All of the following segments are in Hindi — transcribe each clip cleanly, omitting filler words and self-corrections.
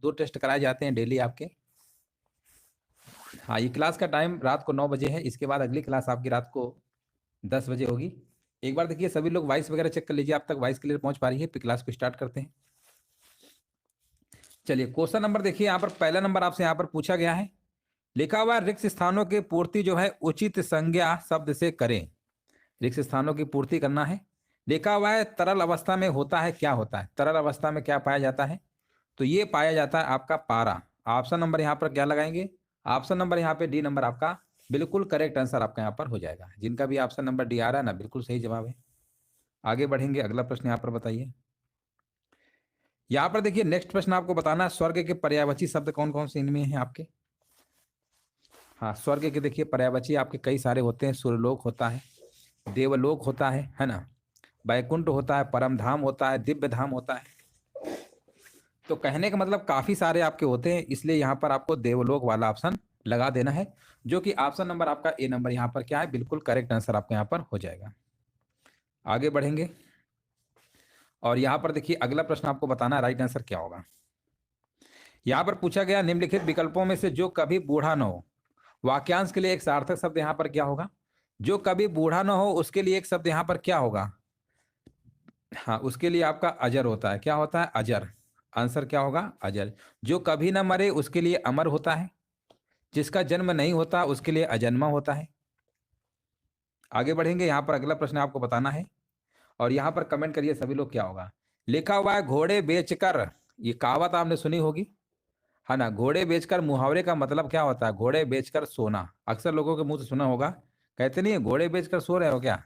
2 टेस्ट कराए जाते हैं डेली आपके। हाँ, ये क्लास का टाइम रात को 9 बजे है, इसके बाद अगली क्लास आपकी रात को 10 बजे होगी। एक बार देखिए सभी लोग वॉइस वगैरह चेक कर लीजिए, आप तक वॉइस क्लियर पहुंच पा रही है, फिर क्लास को स्टार्ट करते हैं। चलिए क्वेश्चन नंबर देखिए, यहाँ पर पहला नंबर आपसे यहाँ पर पूछा गया है, लिखा हुआ रिक्त स्थानों की पूर्ति जो है उचित संज्ञा शब्द से करें। रिक्त स्थानों की पूर्ति करना है। लिखा हुआ है तरल अवस्था में होता है, क्या होता है, तरल अवस्था में क्या पाया जाता है, तो ये पाया जाता है आपका पारा। ऑप्शन नंबर यहाँ पर क्या लगाएंगे, ऑप्शन नंबर यहाँ पे डी नंबर आपका बिल्कुल करेक्ट आंसर आपका यहाँ पर हो जाएगा। जिनका भी ऑप्शन नंबर डी आ रहा है ना, बिल्कुल सही जवाब है। आगे बढ़ेंगे, अगला प्रश्न यहाँ पर बताइए। यहाँ पर देखिए नेक्स्ट प्रश्न आपको बताना है, स्वर्ग के पर्यायवाची शब्द कौन कौन से इनमें हैं आपके। हाँ, स्वर्ग के देखिए पर्यायवाची आपके कई सारे होते हैं, सूर्यलोक होता है, देवलोक होता है ना, बैकुंठ होता है, परम धाम होता है, दिव्य धाम होता है। तो कहने का मतलब काफी सारे आपके होते हैं, इसलिए यहाँ पर आपको देवलोक वाला ऑप्शन लगा देना है, जो कि ऑप्शन नंबर आपका ए नंबर यहाँ पर क्या है, बिल्कुल करेक्ट आंसर आपका यहाँ पर हो जाएगा। आगे बढ़ेंगे और यहाँ पर देखिए अगला प्रश्न आपको बताना है राइट आंसर क्या होगा। यहाँ पर पूछा गया निम्नलिखित विकल्पों में से जो कभी बूढ़ा न हो, वाक्यांश के लिए एक सार्थक शब्द यहाँ पर क्या होगा, जो कभी बूढ़ा न हो उसके लिए एक शब्द यहाँ पर क्या होगा। हाँ, उसके लिए आपका अजर होता है, क्या होता है, अजर। आंसर क्या होगा, अजर। जो कभी ना मरे उसके लिए अमर होता है, जिसका जन्म नहीं होता उसके लिए अजन्मा होता है। आगे बढ़ेंगे, यहाँ पर अगला प्रश्न आपको बताना है और यहाँ पर कमेंट करिए सभी लोग क्या होगा। लिखा हुआ है घोड़े बेचकर, ये कहावत आपने सुनी होगी है ना, घोड़े बेचकर, मुहावरे का मतलब क्या होता है, घोड़े बेचकर सोना। अक्सर लोगों के मुंह से सुना होगा, कहते नहीं है घोड़े बेचकर सो रहे हो क्या,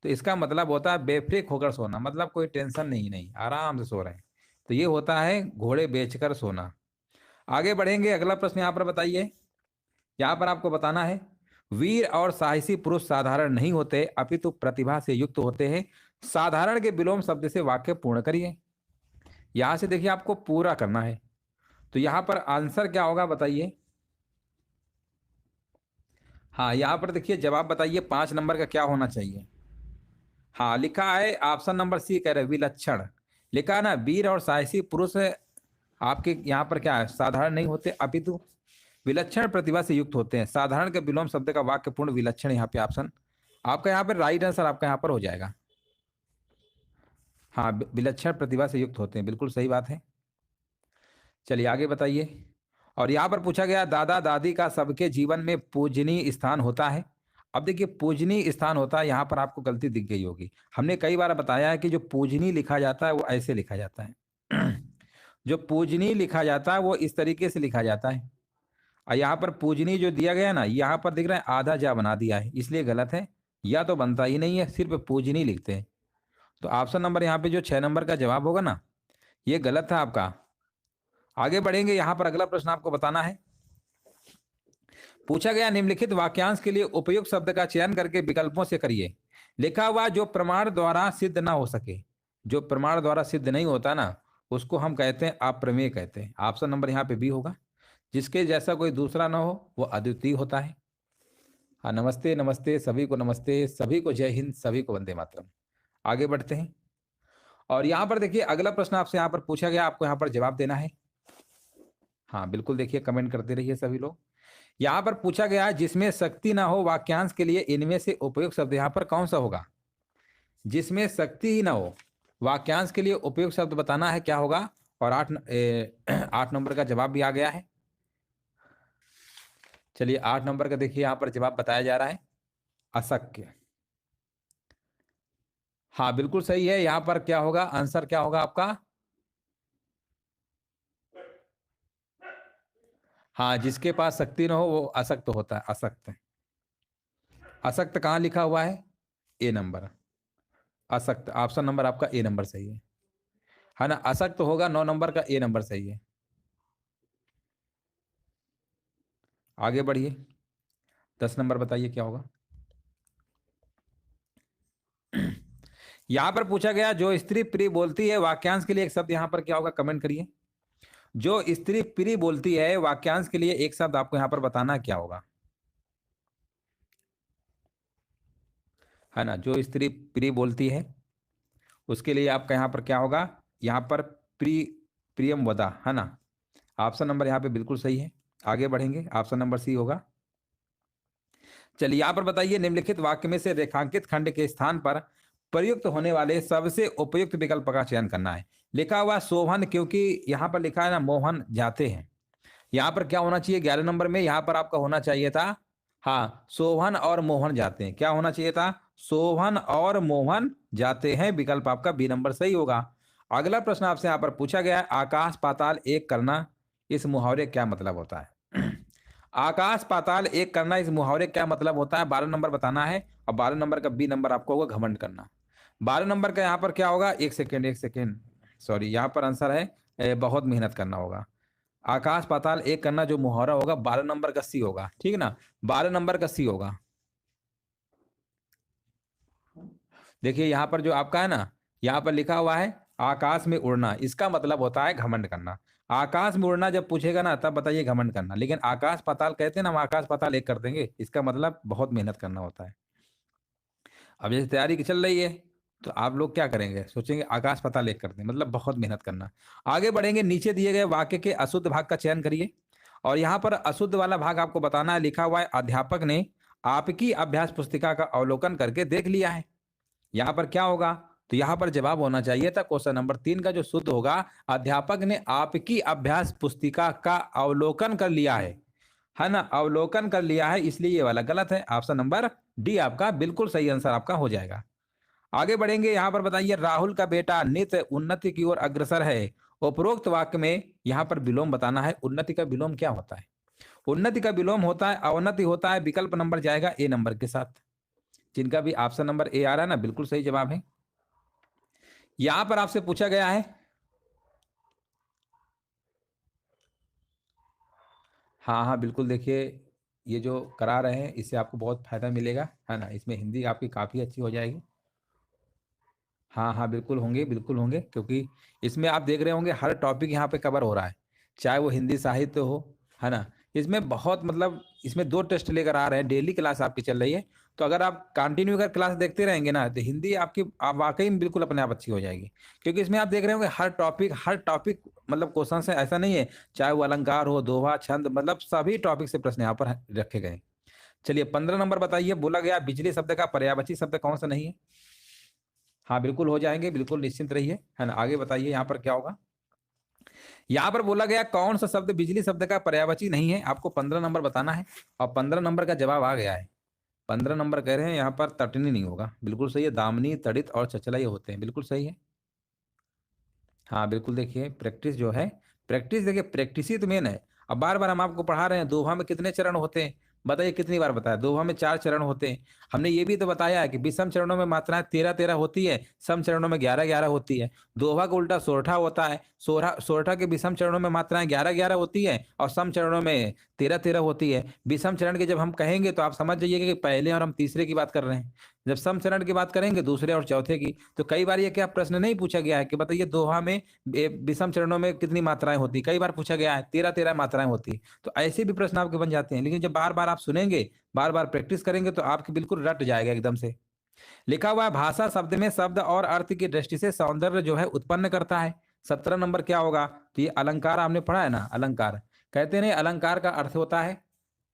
तो इसका मतलब होता है बेफिक्र होकर सोना, मतलब कोई टेंशन नहीं, आराम से सो रहे हैं, तो ये होता है घोड़े बेचकर सोना। आगे बढ़ेंगे, अगला प्रश्न यहाँ पर बताइए। यहाँ पर आपको बताना है, वीर और साहसी पुरुष साधारण नहीं होते अपितु प्रतिभा से युक्त होते हैं, साधारण के विलोम शब्द से वाक्य पूर्ण करिए। यहां से देखिए आपको पूरा करना है, तो यहां पर आंसर क्या होगा बताइए। हाँ, यहां पर देखिए जवाब बताइए 5 नंबर का क्या होना चाहिए। हाँ, लिखा है ऑप्शन नंबर सी कह रहे विलक्षण, लिखा है ना, वीर और साहसी पुरुष आपके यहाँ पर क्या है, साधारण नहीं होते अपितु विलक्षण प्रतिभा से युक्त होते हैं, साधारण के विलोम शब्द का वाक्य पूर्ण विलक्षण, यहाँ पे ऑप्शन आपका यहाँ पर राइट आंसर आपका यहाँ पर हो जाएगा। हाँ, विलक्षण प्रतिभा से युक्त होते हैं, बिल्कुल सही बात है। चलिए आगे बताइए। और यहाँ पर पूछा गया दादा दादी का सबके जीवन में पूजनीय स्थान होता है। अब देखिए पूजनीय स्थान होता है, यहाँ पर आपको गलती दिख गई होगी। हमने कई बार बताया है कि जो पूजनीय लिखा जाता है वो ऐसे लिखा जाता है जो पूजनीय लिखा जाता है वो इस तरीके से लिखा जाता है, और यहाँ पर पूजनीय जो दिया गया ना, यहाँ पर दिख रहा है आधा जा बना दिया है, इसलिए गलत है, या तो बनता ही नहीं है, सिर्फ पूजनीय लिखते हैं। तो ऑप्शन नंबर यहाँ पे जो 6 नंबर का जवाब होगा ना, ये गलत है आपका। आगे बढ़ेंगे, यहाँ पर अगला प्रश्न आपको बताना है। पूछा गया निम्नलिखित वाक्यांश के लिए उपयुक्त शब्द का चयन करके विकल्पों से करिए। लिखा हुआ जो प्रमाण द्वारा सिद्ध ना हो सके, जो प्रमाण द्वारा सिद्ध नहीं होता ना, उसको हम कहते हैं अप्रमेय कहते हैं। ऑप्शन नंबर यहाँ पे बी होगा, जिसके जैसा कोई दूसरा ना हो वो अद्वितीय होता है। हाँ, नमस्ते नमस्ते सभी को, नमस्ते सभी को, जय हिंद सभी को, वंदे मातरम। आगे बढ़ते हैं और यहाँ पर देखिए अगला प्रश्न आपसे यहाँ पर पूछा गया, आपको यहाँ पर जवाब देना है। हाँ बिल्कुल, देखिए कमेंट करते रहिए सभी लोग। यहाँ पर पूछा गया है जिसमें शक्ति ना हो वाक्यांश के लिए इनमें से उपयुक्त शब्द यहाँ पर कौन सा होगा। जिसमें शक्ति ही ना हो वाक्यांश के लिए उपयुक्त शब्द बताना है क्या होगा। और 8 नंबर का जवाब भी आ गया है। चलिए 8 नंबर का देखिए यहाँ पर जवाब बताया जा रहा है, अशक्य। हाँ बिल्कुल सही है, यहाँ पर क्या होगा, आंसर क्या होगा आपका। हाँ, जिसके पास शक्ति ना हो वो अशक्त होता है, अशक्त। अशक्त कहाँ लिखा हुआ है, ए नंबर, अशक्त। ऑप्शन नंबर आपका ए नंबर सही है ना, अशक्त होगा 9 नंबर का ए नंबर सही है। आगे बढ़िए, 10 नंबर बताइए क्या होगा। यहां पर पूछा गया जो स्त्री प्रिय बोलती है वाक्यांश के लिए एक शब्द यहां पर क्या होगा, कमेंट करिए। जो स्त्री प्रिय बोलती है वाक्यांश के लिए एक शब्द आपको यहां पर बताना क्या होगा, है ना। जो स्त्री प्रिय बोलती है उसके लिए आपका यहां पर क्या होगा, यहां पर प्रिय, प्रियम वदा, है ना। ऑप्शन नंबर यहाँ पे बिल्कुल सही है। आगे बढ़ेंगे, ऑप्शन नंबर सी होगा। चलिए यहाँ पर बताइए, निम्नलिखित वाक्य में से रेखांकित खंड के स्थान पर प्रयुक्त होने वाले सबसे उपयुक्त विकल्प का चयन करना है। लिखा हुआ शोभन, क्योंकि यहाँ पर लिखा है ना मोहन जाते हैं, यहाँ पर क्या होना चाहिए 11 नंबर में, यहाँ पर आपका होना चाहिए था, हाँ, शोभन और मोहन जाते हैं। क्या होना चाहिए था? शोभन और मोहन जाते हैं। विकल्प आपका बी नंबर सही होगा। अगला प्रश्न आपसे यहाँ पर पूछा गया है, आकाश पाताल एक करना, इस मुहावरे क्या मतलब होता है? आकाश पाताल एक करना, इस मुहावरे क्या मतलब होता है? 12 नंबर बताना है, और 12 नंबर का बी नंबर आपको होगा घमंड करना। 12 नंबर का यहाँ पर क्या होगा? एक सेकेंड, सॉरी, यहाँ पर आंसर है बहुत मेहनत करना होगा। आकाश पाताल एक करना जो मुहावरा होगा 12 नंबर का सी होगा, ठीक ना, 12 नंबर का सी होगा। देखिए यहाँ पर जो आपका है ना, यहाँ पर लिखा हुआ है आकाश में उड़ना, इसका मतलब होता है घमंड करना। आकाश में उड़ना जब पूछेगा ना तब बताइए घमंड करना, लेकिन आकाश पाताल कहते हैं ना, हम आकाश पाताल एक कर देंगे, इसका मतलब बहुत मेहनत करना होता है। अब जैसे तैयारी की चल रही है तो आप लोग क्या करेंगे, सोचेंगे आकाश पाताल एक कर दें, मतलब बहुत मेहनत करना। आगे बढ़ेंगे, नीचे दिए गए वाक्य के अशुद्ध भाग का चयन करिए, और यहाँ पर अशुद्ध वाला भाग आपको बताना है। लिखा हुआ है, अध्यापक ने आपकी अभ्यास पुस्तिका का अवलोकन करके देख लिया है। यहाँ पर क्या होगा? तो यहाँ पर जवाब होना चाहिए था क्वेश्चन नंबर 3 का जो शुद्ध होगा, अध्यापक ने आपकी अभ्यास पुस्तिका का अवलोकन कर लिया है ना, अवलोकन कर लिया है, इसलिए ये वाला गलत है। ऑप्शन नंबर डी आपका बिल्कुल सही आंसर आपका हो जाएगा। आगे बढ़ेंगे, यहाँ पर बताइए, राहुल का बेटा नित्य उन्नति की ओर अग्रसर है। उपरोक्त वाक्य में यहाँ पर विलोम बताना है। उन्नति का विलोम क्या होता है? उन्नति का विलोम होता है अवनति होता है। विकल्प नंबर जाएगा ए नंबर के साथ। जिनका भी ऑप्शन नंबर ए आ रहा है ना, बिल्कुल सही जवाब है। यहां पर आपसे पूछा गया है, हाँ हाँ बिल्कुल, देखिए ये जो करा रहे हैं इससे आपको बहुत फायदा मिलेगा, है ना, इसमें हिंदी आपकी काफी अच्छी हो जाएगी। हाँ हाँ बिल्कुल होंगे, बिल्कुल होंगे, क्योंकि इसमें आप देख रहे होंगे हर टॉपिक यहाँ पे कवर हो रहा है, चाहे वो हिंदी साहित्य हो, है ना। इसमें बहुत मतलब इसमें 2 टेस्ट लेकर आ रहे हैं, डेली क्लास आपकी चल रही है। तो अगर आप कंटिन्यू अगर क्लास देखते रहेंगे ना तो हिंदी आपकी आप वाकई में बिल्कुल अपने आप अच्छी हो जाएगी, क्योंकि इसमें आप देख रहे होंगे हर टॉपिक मतलब क्वेश्चन है, ऐसा नहीं है चाहे वो अलंकार हो, दोहा, छंद, मतलब सभी टॉपिक से प्रश्न यहाँ पर रखे गए। चलिए 15 नंबर बताइए, बोला गया बिजली शब्द का पर्यायवाची शब्द कौन सा नहीं है? हाँ बिल्कुल हो जाएंगे, बिल्कुल निश्चिंत रहिए, है ना। आगे बताइए यहाँ पर क्या होगा। यहाँ पर बोला गया कौन सा शब्द बिजली शब्द का पर्यायवाची नहीं है, आपको 15 नंबर बताना है, और 15 नंबर का जवाब आ गया है। 15 नंबर कह रहे हैं यहाँ पर तटनी नहीं होगा, बिल्कुल सही है, दामनी, तड़ित और चचला ये होते हैं, बिल्कुल सही है। हाँ बिल्कुल, देखिए प्रैक्टिस जो है, प्रैक्टिस देखिए, प्रैक्टिस ही तो मेन है। अब बार बार हम आपको पढ़ा रहे हैं, दोहा में कितने चरण होते हैं बताइए, कितनी बार बताया? दोहा में 4 चरण होते हैं। हमने ये भी तो बताया है कि विषम चरणों में मात्राएं 13-13 होती है, सम चरणों में 11-11 होती है। दोहा का उल्टा सोरठा होता है, सोरठा के विषम चरणों में मात्राएं 11-11 होती है और सम चरणों में 13-13 होती है। विषम चरण के जब हम कहेंगे तो आप समझ जाइएगा कि पहले और हम तीसरे की बात कर रहे हैं, जब सम चरण की बात करेंगे दूसरे और चौथे की। तो कई बार ये क्या प्रश्न नहीं पूछा गया है कि बताइए दोहा में विषम चरणों में कितनी मात्राएं होती, कई बार पूछा गया है 13-13 मात्राएं होती। तो ऐसे भी प्रश्न आपके बन जाते हैं, लेकिन जब बार बार आप सुनेंगे, बार बार प्रैक्टिस करेंगे तो आपके बिल्कुल रट जाएगा एकदम से। लिखा हुआ है, भाषा शब्द में शब्द और अर्थ की दृष्टि से सौंदर्य जो है उत्पन्न करता है। 17 नंबर क्या होगा? तो ये अलंकार आपने पढ़ा है ना, अलंकार कहते हैं, अलंकार का अर्थ होता है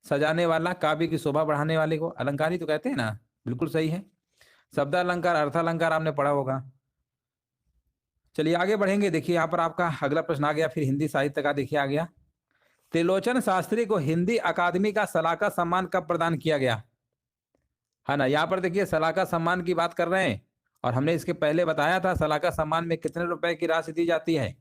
सजाने वाला, काव्य की शोभा बढ़ाने वाले को अलंकार ही तो कहते हैं ना, बिल्कुल सही है। शब्द अलंकार, अर्थ अलंकार आपने पढ़ा होगा। चलिए आगे बढ़ेंगे, देखिए यहाँ पर आपका अगला प्रश्न आ गया, फिर हिंदी साहित्य का देखिए आ गया। त्रिलोचन शास्त्री को हिंदी अकादमी का सलाहकार सम्मान कब प्रदान किया गया? है ना, यहाँ पर देखिए सलाहकार सम्मान की बात कर रहे हैं, और हमने इसके पहले बताया था सलाहकार सम्मान में कितने रुपए की राशि दी जाती है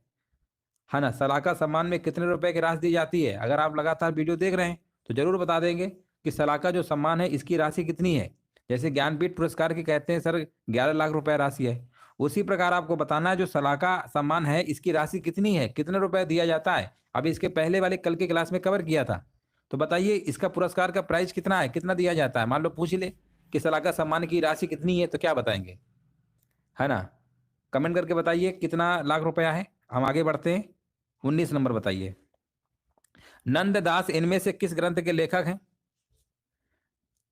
ना, सलाहकार सम्मान में कितने रुपए की राशि दी जाती है। अगर आप लगातार वीडियो देख रहे हैं तो जरूर बता देंगे कि सलाहकार जो सम्मान है इसकी राशि कितनी है। जैसे ज्ञानपीठ पुरस्कार की कहते हैं सर 11 लाख रुपए राशि है, उसी प्रकार आपको बताना है जो सलाहकार सम्मान है इसकी राशि कितनी है, कितने रुपए दिया जाता है। अभी इसके पहले वाले कल के क्लास में कवर किया था। तो बताइए इसका पुरस्कार का प्राइस कितना है, कितना दिया जाता है। मान लो पूछ ले कि सलाहकार सम्मान की राशि कितनी है, तो क्या बताएंगे, है ना। कमेंट करके बताइए कितना लाख रुपया है। हम आगे बढ़ते हैं, 19 नंबर बताइए, नंददास इनमें से किस ग्रंथ के लेखक हैं?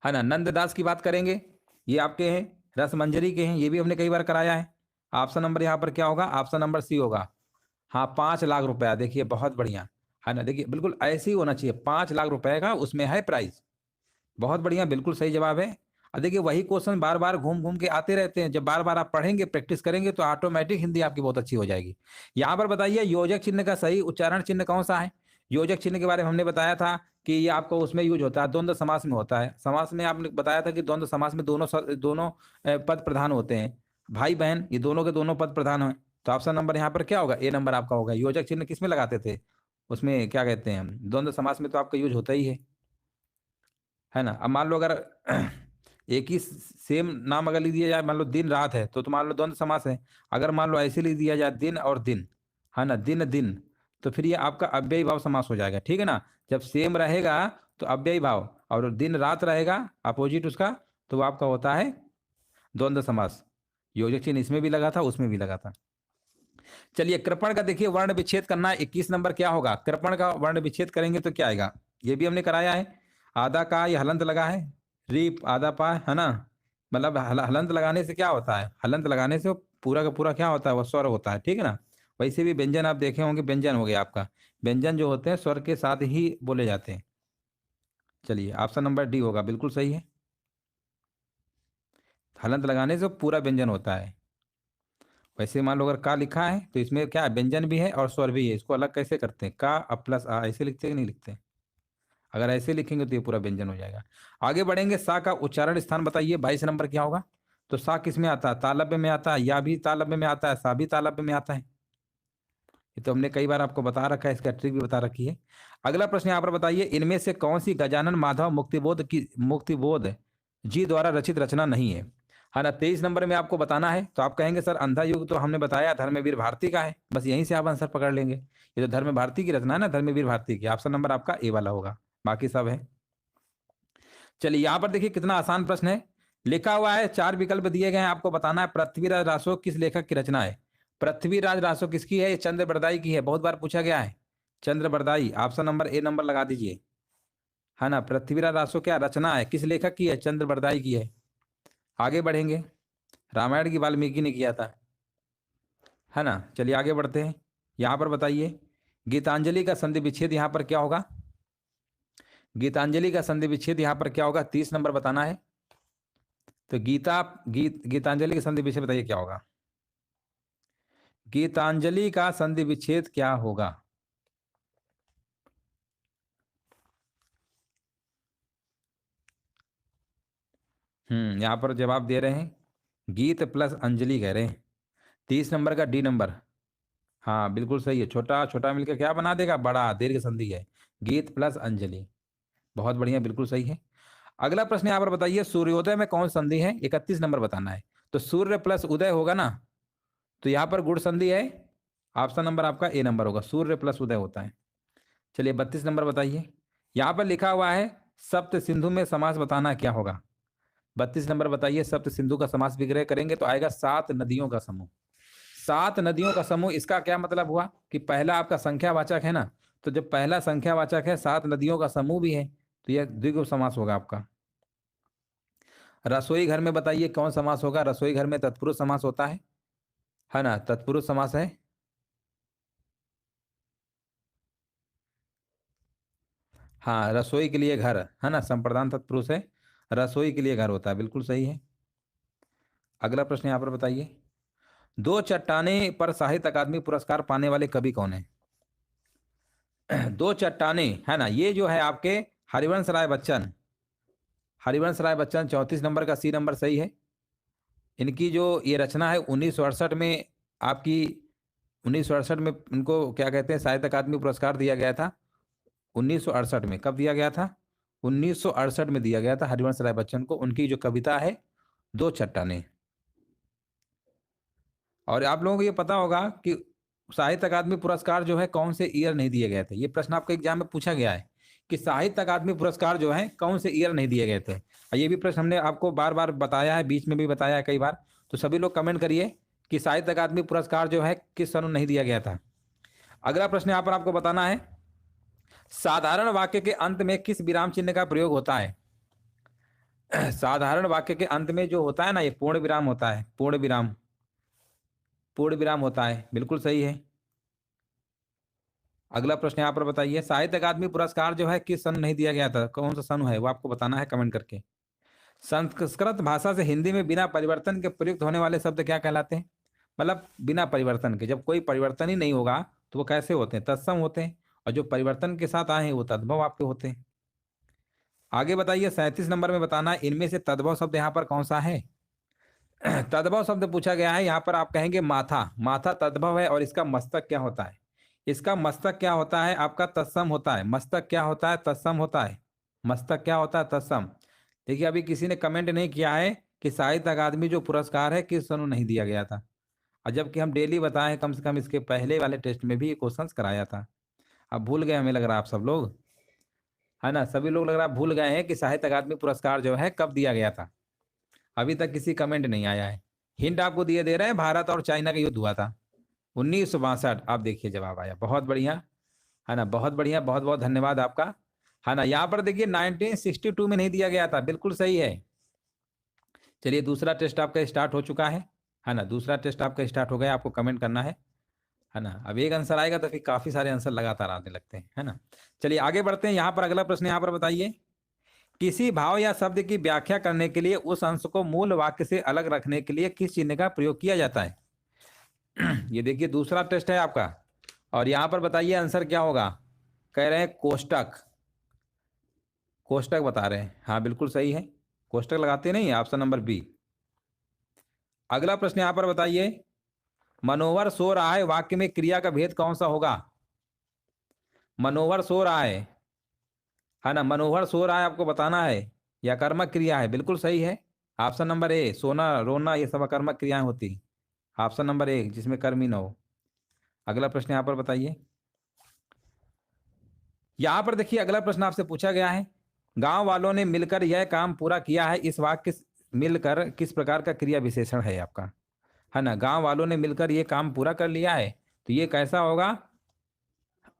है ना, नंददास की बात करेंगे, ये आपके हैं रसमंजरी के हैं, ये भी हमने कई बार कराया है। ऑप्शन नंबर यहाँ पर क्या होगा? ऑप्शन नंबर सी होगा। हाँ 5 लाख रुपया, देखिए बहुत बढ़िया, है ना। देखिए बिल्कुल ऐसे ही होना चाहिए, 5 लाख रुपए का उसमें है प्राइस। बहुत बढ़िया, बिल्कुल सही जवाब है। और देखिए वही क्वेश्चन बार बार घूम घूम के आते रहते हैं, जब बार बार आप पढ़ेंगे प्रैक्टिस करेंगे तो ऑटोमेटिक हिंदी आपकी बहुत अच्छी हो जाएगी। यहाँ पर बताइए योजक चिन्ह का सही उच्चारण चिन्ह कौन सा है। योजक चिन्ह के बारे में हमने बताया था कि ये आपको उसमें यूज होता है, द्वंद्व समास में होता है। समास में आपने बताया था कि द्वंद्व समास में दोनों पद प्रधान होते हैं, भाई बहन ये दोनों के दोनों पद प्रधान हैं। तो ऑप्शन नंबर यहाँ पर क्या होगा, ए नंबर आपका होगा। योजक चिन्ह किस में लगाते थे, उसमें क्या कहते हैं द्वंद्व समास में तो आपका यूज होता ही है ना। अब मान लो अगर एक ही सेम नाम अगर लिख दिया जाए, मान लो दिन रात है तो मान लो द्वंद्व समास है। अगर मान लो ऐसे लिख दिया जाए दिन और दिन, है ना, दिन दिन, तो फिर ये आपका अव्ययी भाव समास हो जाएगा, ठीक है ना। जब सेम रहेगा तो अव्ययी भाव, और दिन रात रहेगा अपोजिट उसका, तो वो आपका होता है द्वंद्व समास। योजक चिन्ह इसमें भी लगा था उसमें भी लगा था। चलिए कृपण का देखिए वर्ण विच्छेद करना है, 21 नंबर क्या होगा। कृपण का वर्ण विच्छेद करेंगे तो क्या आएगा, ये भी हमने कराया है। आधा का ये हलंत लगा है, रीप आधा पा, है ना। मतलब हलंत लगाने से क्या होता है, हलंत लगाने से पूरा का पूरा क्या होता है, वो स्वर होता है, ठीक है ना। वैसे भी व्यंजन आप देखे होंगे, व्यंजन हो गया आपका, व्यंजन जो होते हैं स्वर के साथ ही बोले जाते हैं। चलिए ऑप्शन नंबर डी होगा, बिल्कुल सही है। हलंत लगाने से पूरा व्यंजन होता है। वैसे मान लो अगर का लिखा है तो इसमें क्या व्यंजन भी है और स्वर भी है, इसको अलग कैसे करते हैं, का अब प्लस आ ऐसे लिखते हैं कि नहीं लिखते। अगर ऐसे लिखेंगे तो ये पूरा व्यंजन हो जाएगा। आगे बढ़ेंगे, सा का उच्चारण स्थान बताइए, 22 नंबर क्या होगा। तो सा किस में आता है, तालव्य में आता है, या भी तालव्य में आता है, सा भी तालव्य में आता है। ये तो हमने कई बार आपको बता रखा है, इसका ट्रिक भी बता रखी है। अगला प्रश्न यहाँ पर बताइए, इनमें से कौन सी गजानन माधव मुक्तिबोध जी द्वारा रचित रचना नहीं है ना। 23 नंबर में आपको बताना है, तो आप कहेंगे सर अंधा युग तो हमने बताया धर्मवीर भारती का है, बस यहीं से आप आंसर पकड़ लेंगे। ये तो धर्म भारती की रचना है ना, धर्मवीर भारती की। ऑप्शन नंबर आपका ए वाला होगा, बाकी सब है। चलिए यहाँ पर देखिए कितना आसान प्रश्न है, लिखा हुआ है 4 विकल्प दिए गए हैं, आपको बताना है पृथ्वीराज रासो किस लेखक की रचना है। पृथ्वीराज रासो किसकी है, ये चंद्र बरदाई की है, बहुत बार पूछा गया है, Chandra Bardai. Option number A number लगा दीजिए, है ना। पृथ्वीराज रासो क्या रचना है, किस लेखक की है, चंद्र बरदाई की है। आगे बढ़ेंगे, रामायण की वाल्मीकि ने किया था, है ना। चलिए आगे बढ़ते हैं, यहाँ पर बताइए गीतांजलि का संधि विच्छेद यहाँ पर क्या होगा। गीतांजलि का संधि विच्छेद यहाँ पर क्या होगा, 30 नंबर बताना है। तो गीतांजलि का संधि विच्छेद बताइए क्या होगा। गीतांजलि का संधि विच्छेद क्या होगा। यहाँ पर जवाब दे रहे हैं गीत प्लस अंजलि कह रहे हैं, 30 नंबर का डी नंबर। हाँ बिल्कुल सही है, छोटा छोटा मिलकर क्या बना देगा बड़ा, दीर्घ संधि है, गीत प्लस अंजलि। बहुत बढ़िया, बिल्कुल सही है। अगला प्रश्न यहाँ पर बताइए, सूर्योदय में कौन संधि है, 31 नंबर बताना है। तो सूर्य प्लस उदय होगा ना, तो यहाँ पर गुण संधि है, ऑप्शन नंबर आपका ए नंबर होगा, सूर्य प्लस उदय होता है। चलिए 32 नंबर बताइए, यहाँ पर लिखा हुआ है सप्त सिंधु में समास बताना क्या होगा। 32 नंबर बताइए, सप्त सिंधु का समास विग्रह करेंगे तो आएगा 7 नदियों का समूह। 7 नदियों का समूह, इसका क्या मतलब हुआ कि पहला आपका संख्यावाचक है ना, तो जब पहला संख्यावाचक है 7 नदियों का समूह भी है, तो यह द्विगु समास होगा आपका। रसोई घर में बताइए कौन समास होगा, रसोई घर में तत्पुरुष समास होता है ना, तत्पुरुष समास है। हाँ रसोई के लिए घर, है ना, संप्रदान तत्पुरुष है, रसोई के लिए घर होता है, बिल्कुल सही है। अगला प्रश्न यहाँ पर बताइए, दो चट्टाने पर साहित्य अकादमी पुरस्कार पाने वाले कवि कौन है। दो चट्टाने, है ना, ये जो है आपके हरिवंश राय बच्चन, हरिवंश राय बच्चन, 34 नंबर का सी नंबर सही है। इनकी जो ये रचना है 1968 में आपकी, 1968 में उनको क्या कहते हैं साहित्य अकादमी पुरस्कार दिया गया था। 1968 में, कब दिया गया था, 1968 में दिया गया था हरिवंश राय बच्चन को, उनकी जो कविता है दो चट्टाने। और आप लोगों को ये पता होगा कि साहित्य अकादमी पुरस्कार जो है कौन से ईयर नहीं दिए गए थे, ये प्रश्न आपके एग्जाम में पूछा गया है कि साहित्य अकादमी पुरस्कार जो है कौन से ईयर नहीं दिए गए थे। और ये भी प्रश्न हमने आपको बार बार बताया है, बीच में भी बताया है कई बार, तो सभी लोग कमेंट करिए कि साहित्य अकादमी पुरस्कार जो है किस सन में नहीं दिया गया था। अगला प्रश्न यहाँ पर आपको बताना है, साधारण वाक्य के अंत में किस विराम चिन्ह का प्रयोग होता है। साधारण वाक्य के अंत में जो होता है ना, ये पूर्ण विराम होता है, पूर्ण विराम, पूर्ण विराम होता है, बिल्कुल सही है। अगला प्रश्न यहाँ पर बताइए, साहित्य अकादमी पुरस्कार जो है किस सन नहीं दिया गया था, कौन सा सन है वो आपको बताना है कमेंट करके। संस्कृत भाषा से हिंदी में बिना परिवर्तन के प्रयुक्त होने वाले शब्द क्या कहलाते हैं? मतलब बिना परिवर्तन के, जब कोई परिवर्तन ही नहीं होगा तो वो कैसे होते हैं? तत्सम होते हैं। और जो परिवर्तन के साथ आए हैं वो तद्भव आपके होते हैं। आगे बताइए 37 नंबर में बताना, इनमें से तद्भव शब्द यहाँ पर कौन सा है? तद्भव शब्द पूछा गया है, यहाँ पर आप कहेंगे माथा। माथा तद्भव है। और इसका मस्तक क्या होता है? इसका मस्तक क्या होता है आपका? तत्सम होता है। मस्तक क्या होता है? तत्सम होता है। मस्तक क्या होता है? तत्सम। देखिए अभी किसी ने कमेंट नहीं किया है कि साहित्य अकादमी जो पुरस्कार है किस सन नहीं दिया गया था, और जबकि हम डेली बताएं, कम से कम इसके पहले वाले टेस्ट में भी ये क्वेश्चन कराया था। अब भूल गए हमें लग रहा है आप सब लोग, है ना? सभी लोग लग रहा है भूल गए हैं कि साहित्य अकादमी पुरस्कार जो है कब दिया गया था। अभी तक किसी कमेंट नहीं आया है। हिंट आपको दिए दे रहे हैं, भारत और चाइना का युद्ध हुआ था 1962। आप देखिए जवाब आया, बहुत बढ़िया, है ना? बहुत बढ़िया, बहुत बहुत धन्यवाद आपका, है ना? यहाँ पर देखिए 1962 में नहीं दिया गया था, बिल्कुल सही है। चलिए दूसरा टेस्ट आपका स्टार्ट हो चुका है ना? दूसरा टेस्ट आपका स्टार्ट हो गया, आपको कमेंट करना है ना? अब एक आंसर आएगा तो फिर काफी सारे आंसर लगातार आने लगते हैं, है ना? चलिए आगे बढ़ते हैं। यहाँ पर अगला प्रश्न यहाँ पर बताइए, किसी भाव या शब्द की व्याख्या करने के लिए उस अंश को मूल वाक्य से अलग रखने के लिए किस चिन्ह का प्रयोग किया जाता है? ये देखिए दूसरा टेस्ट है आपका, और यहाँ पर बताइए आंसर क्या होगा? कह रहे हैं कोष्टक। कोष्टक बता रहे हैं, हाँ बिल्कुल सही है, कोष्टक लगाते नहीं, ऑप्शन नंबर बी। अगला प्रश्न यहाँ पर बताइए, मनोहर सो रहा है वाक्य में क्रिया का भेद कौन सा होगा? मनोहर सो रहा है ना? मनोहर सो रहा है आपको बताना है, या कर्मक क्रिया है? बिल्कुल सही है, ऑप्शन नंबर ए, सोना रोना ये सब कर्मक क्रियाएं होती, ऑप्शन नंबर ए जिसमें कर्म ही ना हो। अगला प्रश्न यहाँ पर बताइए, यहाँ पर देखिए अगला प्रश्न आपसे पूछा गया है, गांव वालों ने मिलकर यह काम पूरा किया है, इस वाक्य मिलकर किस प्रकार का क्रिया विशेषण है आपका? है ना? गांव वालों ने मिलकर ये काम पूरा कर लिया है, तो ये कैसा होगा?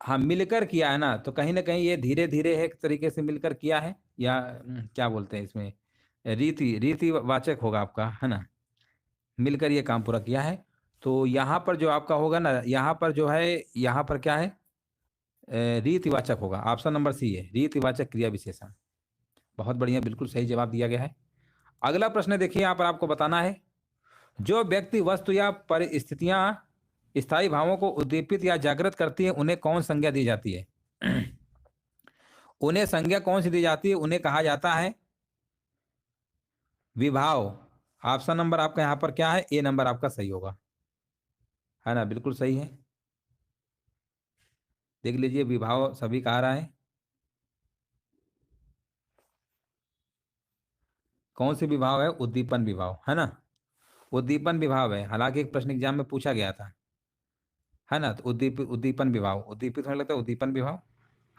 हाँ मिलकर किया है ना, तो कहीं ना कहीं ये धीरे धीरे एक तरीके से मिलकर किया है, या क्या बोलते हैं इसमें, रीति रीति वाचक होगा आपका, है ना? मिलकर ये काम पूरा किया है, तो यहाँ पर जो आपका होगा ना, यहाँ पर जो है, यहाँ पर क्या है? रीतिवाचक होगा, ऑप्शन नंबर सी है, रीतिवाचक क्रिया विशेषण। बहुत बढ़िया, बिल्कुल सही जवाब दिया गया है। अगला प्रश्न देखिए, यहाँ पर आपको बताना है, जो व्यक्ति वस्तु या परिस्थितियां स्थायी भावों को उद्दीपित या जागृत करती है उन्हें कौन संज्ञा दी जाती है? उन्हें संज्ञा कौन सी दी जाती है? उन्हें कहा जाता है विभाव। ऑप्शन नंबर आपका यहाँ पर क्या है? ए नंबर आपका सही होगा, है ना? बिल्कुल सही है, देख लीजिए विभाव सभी का आ रहा है। कौन से विभाव है? उद्दीपन विभाव, है ना? उद्दीपन विभाव है, हालांकि एक प्रश्न एग्जाम में पूछा गया था, है ना? तो उद्दीपन विभाव, उद्दीपित होने लगता है उद्दीपन विभाव,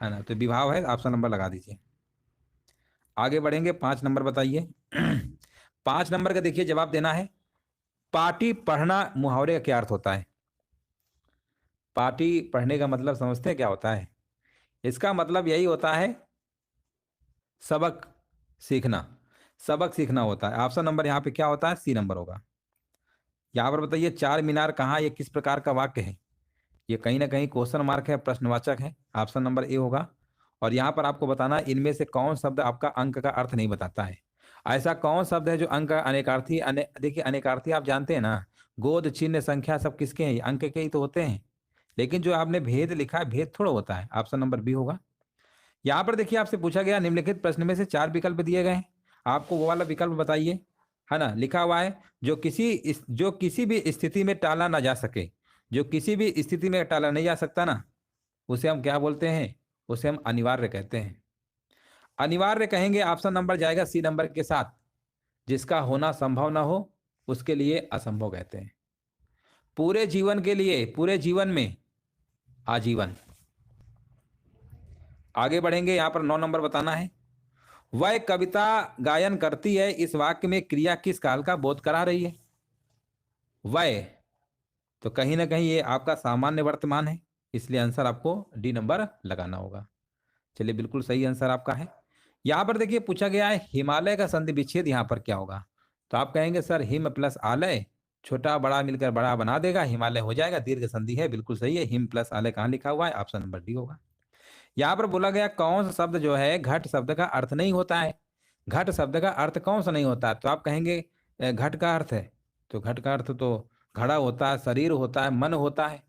है ना? तो विभाव है, ऑप्शन नंबर लगा दीजिए। आगे बढ़ेंगे, 5 नंबर बताइए। 5 नंबर का देखिए जवाब देना है, पाटी पढ़ना मुहावरे का क्या अर्थ होता है? पाटी पढ़ने का मतलब समझते हैं क्या होता है? इसका मतलब यही होता है सबक सीखना, सबक सीखना होता है। ऑप्शन नंबर यहाँ पे क्या होता है? सी नंबर होगा। यहाँ पर बताइए, चार मीनार कहाँ, ये किस प्रकार का वाक्य है? ये कहीं ना कहीं क्वेश्चन मार्क है, प्रश्नवाचक है, ऑप्शन नंबर ए होगा। और यहाँ पर आपको बताना है इनमें से कौन शब्द आपका अंक का अर्थ नहीं बताता है। ऐसा कौन शब्द है जो अंक का अनेकार्थी देखिए अनेकार्थी आप जानते हैं ना, गोद चिन्ह संख्या सब किसके हैं? अंक के ही तो होते हैं। लेकिन जो आपने भेद लिखा है, भेद थोड़ा होता है, ऑप्शन नंबर बी होगा। यहाँ पर देखिए आपसे पूछा गया, निम्नलिखित प्रश्न में से 4 विकल्प दिए गए हैं, आपको वो वाला विकल्प बताइए, है ना? लिखा हुआ है, जो किसी भी स्थिति में टाला ना जा सके, जो किसी भी स्थिति में टाला नहीं जा सकता ना, उसे हम क्या बोलते हैं? उसे हम अनिवार्य कहते हैं। अनिवार्य कहेंगे, ऑप्शन नंबर जाएगा सी नंबर के साथ, जिसका होना संभव ना हो उसके लिए असंभव कहते हैं। पूरे जीवन के लिए, पूरे जीवन में आजीवन। आगे बढ़ेंगे, यहां पर 9 नंबर बताना है, वह कविता गायन करती है, इस वाक्य में क्रिया किस काल का बोध करा रही है? वह, तो कहीं ना कहीं ये आपका सामान्य वर्तमान है, इसलिए आंसर आपको डी नंबर लगाना होगा। चलिए बिल्कुल सही आंसर आपका है। यहां पर देखिए पूछा गया है, हिमालय का संधि विच्छेद यहाँ पर क्या होगा? तो आप कहेंगे सर हिम प्लस आलय, छोटा बड़ा मिलकर बड़ा बना देगा, हिमालय हो जाएगा, दीर्घ संधि है, बिल्कुल सही है। हिम प्लस आलय कहाँ लिखा हुआ है? ऑप्शन नंबर डी होगा। यहाँ पर बोला गया कौन सा शब्द जो है घट शब्द का अर्थ नहीं होता है। घट शब्द का अर्थ कौन सा नहीं होता है? तो आप कहेंगे घट का अर्थ है, तो घट का अर्थ तो घड़ा होता है, शरीर होता है, मन होता है,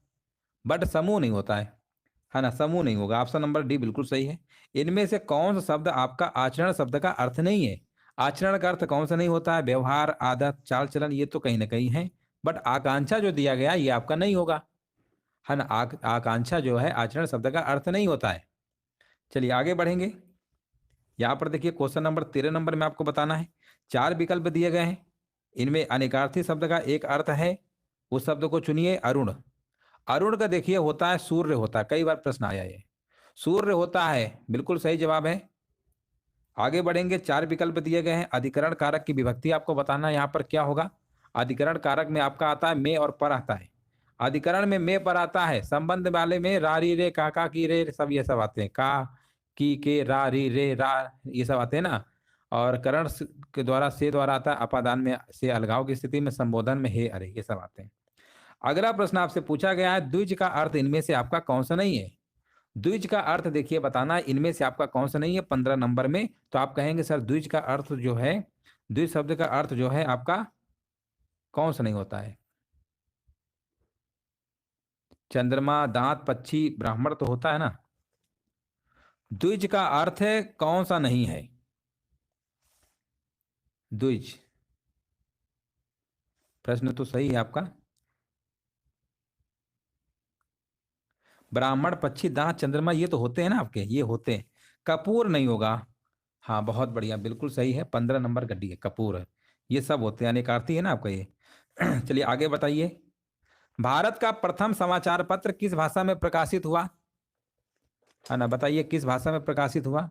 बट समूह नहीं होता है ना? समूह नहीं होगा। ऑप्शन नंबर डी बिल्कुल सही है। इनमें से कौन सा शब्द आपका आचरण शब्द का अर्थ नहीं है? आचरण का अर्थ कौन सा नहीं होता है? व्यवहार, आदत, चाल चलन, ये तो कहीं ना कहीं है, बट आकांक्षा जो दिया गया ये आपका नहीं होगा, है ना? आकांक्षा जो है आचरण शब्द का अर्थ नहीं होता है। चलिए आगे बढ़ेंगे। यहाँ पर देखिए क्वेश्चन नंबर 13 नंबर में आपको बताना है, 4 विकल्प दिए गए हैं, इनमें अनेकार्थी शब्द का एक अर्थ है, उस शब्द को चुनिए। अरुण, अरुण का देखिए होता है सूर्य होता है, कई बार प्रश्न आया ये, सूर्य होता है, बिल्कुल सही जवाब है। आगे बढ़ेंगे, 4 विकल्प दिए गए हैं। अधिकरण कारक की विभक्ति आपको बताना है यहाँ पर क्या होगा। अधिकरण कारक में आपका आता है में और पर आता है। अधिकरण में में पर आता है, संबंध वाले में रा री रे का की रे सब ये सब आते हैं, का की के रा री रे रा ये सब आते हैं ना। और करण के द्वारा से द्वारा आता है, अपादान में से अलगाव की स्थिति में, संबोधन में हे अरे ये सब आते हैं। अगला प्रश्न आपसे पूछा गया है द्विज का अर्थ इनमें से आपका कौन सा नहीं है? द्विज का अर्थ देखिए बताना है इनमें से आपका कौन सा नहीं है 15 नंबर में। तो आप कहेंगे सर द्विज का अर्थ जो है, द्विज शब्द का अर्थ जो है आपका कौन सा नहीं होता है? चंद्रमा, दांत, पक्षी, ब्राह्मण तो होता है ना। द्विज का अर्थ है कौन सा नहीं है? द्विज, प्रश्न तो सही है आपका। ब्राह्मण, पक्षी, दांत, चंद्रमा ये तो होते हैं ना आपके, ये होते हैं। कपूर नहीं होगा। हाँ बहुत बढ़िया, बिल्कुल सही है, 15 नंबर गड्डी है, कपूर है, ये सब होते हैं, अनेकार्थी है ना आपका ये। चलिए आगे बताइए, भारत का प्रथम समाचार पत्र किस भाषा में प्रकाशित हुआ? है ना, बताइए किस भाषा में प्रकाशित हुआ?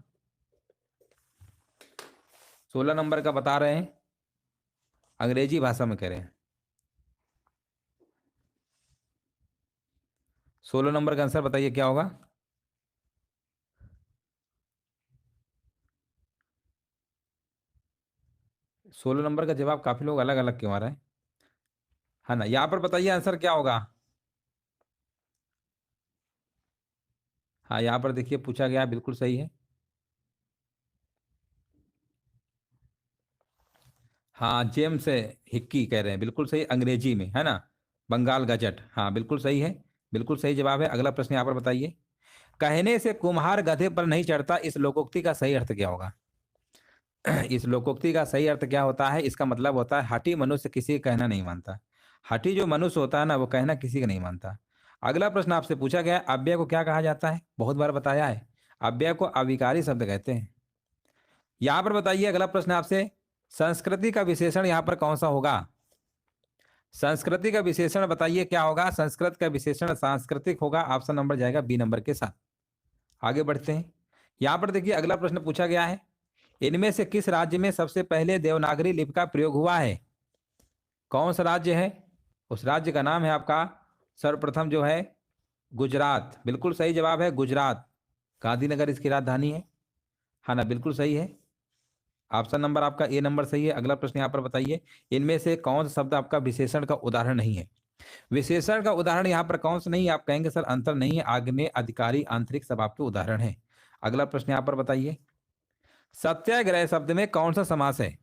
16 नंबर का बता रहे हैं, अंग्रेजी भाषा में कह रहे हैं। 16 नंबर का आंसर बताइए क्या होगा? सोलह नंबर का जवाब काफी लोग अलग अलग क्यों आ रहे हैं, है ना? यहाँ पर बताइए आंसर क्या होगा। हाँ यहाँ पर देखिए पूछा गया, बिल्कुल सही है। हाँ जेम्स हिक्की कह रहे हैं, बिल्कुल सही, अंग्रेजी में, है ना? बंगाल गजट, हाँ बिल्कुल सही है, बिल्कुल सही जवाब है। अगला प्रश्न यहाँ पर बताइए, कहने से कुम्हार गधे पर नहीं चढ़ता, इस लोकोक्ति का सही अर्थ क्या होगा? इस लोकोक्ति का सही अर्थ क्या होता है? इसका मतलब होता है हठी मनुष्य किसी का कहना नहीं मानता। हठी जो मनुष्य होता है ना वो कहना किसी का नहीं मानता। अगला प्रश्न आपसे पूछा गया है, अव्यय को क्या कहा जाता है? बहुत बार बताया है, अव्यय को अविकारी शब्द कहते हैं। यहाँ पर बताइए अगला प्रश्न आपसे, संस्कृति का विशेषण यहाँ पर कौन सा होगा? संस्कृति का विशेषण बताइए क्या होगा? संस्कृत का विशेषण सांस्कृतिक होगा, ऑप्शन नंबर जाएगा बी नंबर के साथ। आगे बढ़ते हैं, यहाँ पर देखिए अगला प्रश्न पूछा गया है, इनमें से किस राज्य में सबसे पहले देवनागरी लिपि का प्रयोग हुआ है? कौन सा राज्य है? उस राज्य का नाम है आपका सर्वप्रथम जो है गुजरात, बिल्कुल सही जवाब है गुजरात, गांधीनगर इसकी राजधानी है ना? बिल्कुल सही है, ऑप्शन नंबर आपका ए नंबर सही है। अगला प्रश्न यहाँ पर बताइए, इनमें से कौन सा शब्द आपका विशेषण का उदाहरण नहीं है? विशेषण का उदाहरण यहाँ पर कौन सा नहीं है? आप कहेंगे सर अंतर नहीं है, आग्नेय, अधिकारी, आंतरिक सब आपके उदाहरण है। अगला प्रश्न यहाँ पर बताइए, सत्याग्रह शब्द में कौन सा समास है?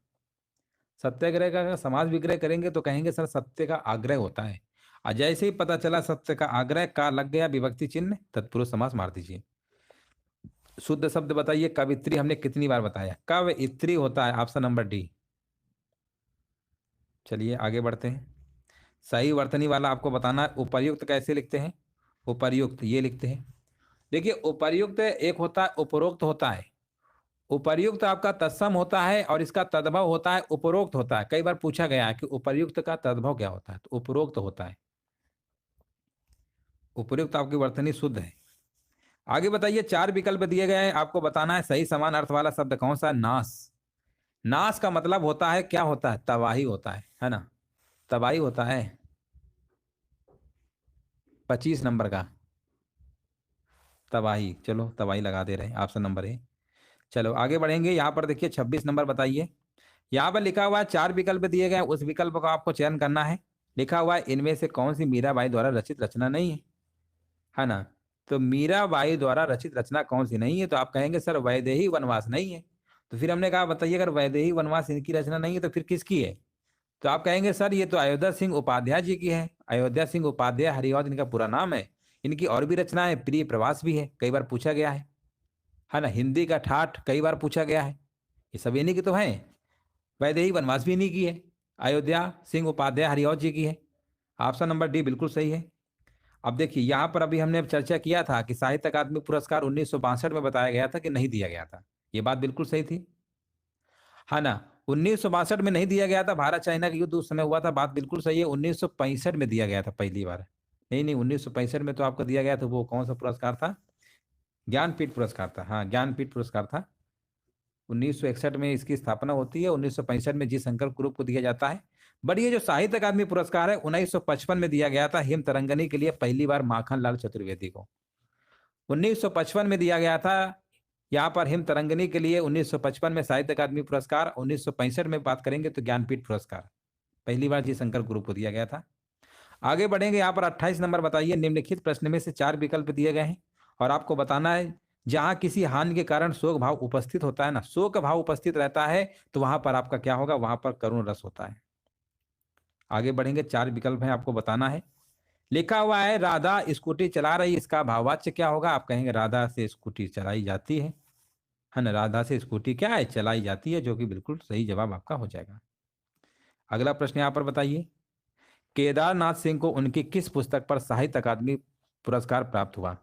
सत्याग्रह का अगर समास विग्रह करेंगे तो कहेंगे सर सत्य का आग्रह होता है, और जैसे ही पता चला सत्य का आग्रह का लग गया विभक्ति चिन्ह, तत्पुरुष समास मार दीजिए। शुद्ध शब्द बताइए, कवित्री हमने कितनी बार बताया? कवित्री होता है, ऑप्शन नंबर डी। चलिए आगे बढ़ते हैं, सही वर्तनी वाला आपको बताना है। उपर्युक्त कैसे लिखते हैं? उपर्युक्त ये लिखते हैं, देखिए उपर्युक्त एक होता है उपरोक्त होता है। उपर्युक्त आपका तत्सम होता है और इसका तद्भव होता है उपरोक्त होता है। कई बार पूछा गया है कि उपर्युक्त का तद्भव क्या होता है, तो उपरोक्त होता है। उपर्युक्त आपकी वर्तनी शुद्ध है। आगे बताइए, 4 विकल्प दिए गए हैं, आपको बताना है सही समान अर्थ वाला शब्द कौन सा? नाश, नाश का मतलब होता है क्या होता है? तबाही होता है ना? तबाही होता है, 25 नंबर का तबाही, चलो तबाही लगा दे रहे हैं, ऑप्शन नंबर ए। चलो आगे बढ़ेंगे, यहाँ पर देखिए 26 नंबर बताइए, यहाँ पर लिखा हुआ है 4 विकल्प दिए गए, उस विकल्प का आपको चयन करना है। लिखा हुआ है इनमें से कौन सी मीराबाई द्वारा रचित रचना नहीं है ना? तो मीराबाई द्वारा रचित रचना कौन सी नहीं है? तो आप कहेंगे सर वैदेही वनवास नहीं है। तो फिर हमने कहा बताइए, अगर वैदेही वनवास इनकी रचना नहीं है तो फिर किसकी है? तो आप कहेंगे सर ये तो अयोध्या सिंह उपाध्याय जी की है। अयोध्या सिंह उपाध्याय हरिऔध इनका पूरा नाम है। इनकी और भी रचनाएं, प्रिय प्रवास भी है, कई बार पूछा गया है ना? हिंदी का ठाठ कई बार पूछा गया है। ये सब इन्हीं की तो है। वैदेही वनवास भी इन्हीं की है। अयोध्या सिंह उपाध्याय हरिऔध जी की है। ऑप्शन नंबर डी बिल्कुल सही है। अब देखिए यहाँ पर अभी हमने चर्चा किया था कि साहित्य अकादमी पुरस्कार 1962 में बताया गया था कि नहीं दिया गया था। ये बात बिल्कुल सही थी, है ना? 1962 में नहीं दिया गया था, भारत चाइना का युद्ध उस समय हुआ था, बात बिल्कुल सही है। 1965 में दिया गया था पहली बार। नहीं नहीं, 1965 में तो आपको दिया गया था, वो कौन सा पुरस्कार था? ज्ञानपीठ पुरस्कार था। हाँ, ज्ञानपीठ पुरस्कार था। 1961 में इसकी स्थापना होती है, 1965 में जी शंकर ग्रुप को दिया जाता है। बट ये जो साहित्य अकादमी पुरस्कार है 1955 में दिया गया था हिम तरंगनी के लिए पहली बार माखन लाल चतुर्वेदी को। 1955 में दिया गया था यहाँ पर हिम तरंगनी के लिए। 1955 में साहित्य अकादमी पुरस्कार। 1965 में बात करेंगे तो ज्ञानपीठ पुरस्कार पहली बार जी शंकर ग्रुप को दिया गया था। आगे बढ़ेंगे, यहाँ पर 28 नंबर बताइए। निम्नलिखित प्रश्न में से 4 विकल्प दिए गए हैं और आपको बताना है जहां किसी हानि के कारण शोक भाव उपस्थित होता है ना, शोक भाव उपस्थित रहता है, तो वहां पर आपका क्या होगा? वहां पर करुण रस होता है। आगे बढ़ेंगे, 4 विकल्प हैं, आपको बताना है। लिखा हुआ है राधा स्कूटी चला रही, इसका भाववाच्य क्या होगा? आप कहेंगे राधा से स्कूटी चलाई जाती है ना? राधा से स्कूटी क्या है? चलाई जाती है, जो कि बिल्कुल सही जवाब आपका हो जाएगा। अगला प्रश्न यहाँ पर बताइए, केदारनाथ सिंह को उनकी किस पुस्तक पर साहित्य अकादमी पुरस्कार प्राप्त हुआ?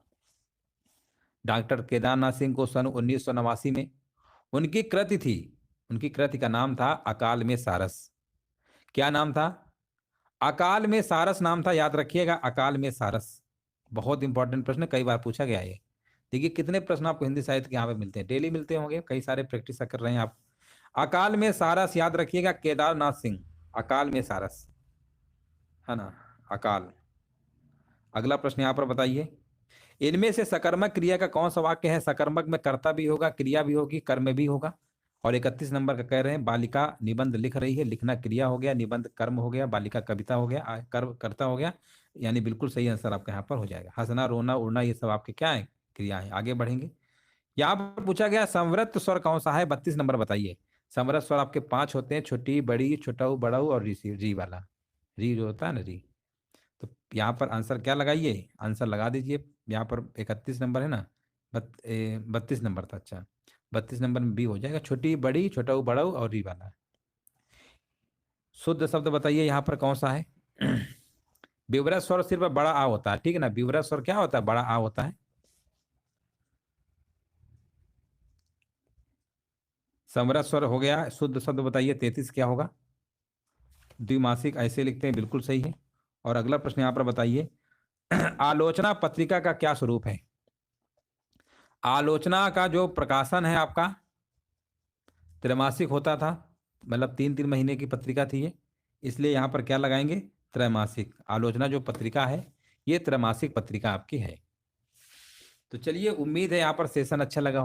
डॉक्टर केदारनाथ सिंह को सन 1989 में उनकी कृति थी, उनकी कृति का नाम था अकाल में सारस। क्या नाम था? अकाल में सारस नाम था, याद रखिएगा, अकाल में सारस। बहुत इंपॉर्टेंट प्रश्न, कई बार पूछा गया है। देखिए कितने प्रश्न आपको हिंदी साहित्य के यहाँ पे मिलते हैं, डेली मिलते होंगे, कई सारे प्रैक्टिस कर रहे हैं आप। अकाल में सारस याद रखिएगा, केदारनाथ सिंह, अकाल में सारस, है ना? अकाल। अगला प्रश्न यहाँ पर बताइए, इनमें से सकर्मक क्रिया का कौन सा वाक्य है? सकर्मक में कर्ता भी होगा, क्रिया भी होगी, कर्म भी होगा। और 31 नंबर का कह रहे हैं, बालिका निबंध लिख रही है, लिखना क्रिया हो गया, निबंध कर्म हो गया, बालिका कविता हो गया, कर्ता हो गया। यानी बिल्कुल सही आंसर आपका यहाँ पर हो जाएगा। हंसना, रोना, उड़ना, ये सब आपके क्या है? क्रिया है। आगे बढ़ेंगे, यहाँ पर पूछा गया संवृत स्वर कौन सा है? 32 नंबर बताइए। संवृत स्वर आपके 5 होते हैं, छोटी, बड़ी, छोटाऊ, बड़ाऊ और री वाला। री जो होता है ना, री। तो यहाँ पर आंसर क्या लगाइए? आंसर लगा दीजिए। यहाँ पर 31 नंबर है ना, 32 नंबर था। अच्छा, 32 नंबर में बी हो जाएगा, छोटी, बड़ी, छोटाऊ, बड़ाऊ और री वाला। शुद्ध शब्द बताइए यहाँ पर कौन सा है? विवरत स्वर सिर्फ बड़ा आ होता है, ठीक है ना? विवरत स्वर क्या होता है? बड़ा आ होता है। समरस स्वर हो गया। शुद्ध शब्द बताइए 33 क्या होगा? द्विमासिक, ऐसे लिखते हैं, बिल्कुल सही है। और अगला प्रश्न यहाँ पर बताइए, आलोचना पत्रिका का क्या स्वरूप है? आलोचना का जो प्रकाशन है आपका त्रैमासिक होता था, मतलब 3-3 महीने की पत्रिका थी ये, इसलिए यहाँ पर क्या लगाएंगे? त्रैमासिक। आलोचना जो पत्रिका है ये त्रैमासिक पत्रिका आपकी है। तो चलिए, उम्मीद है यहाँ पर सेशन अच्छा लगा हो।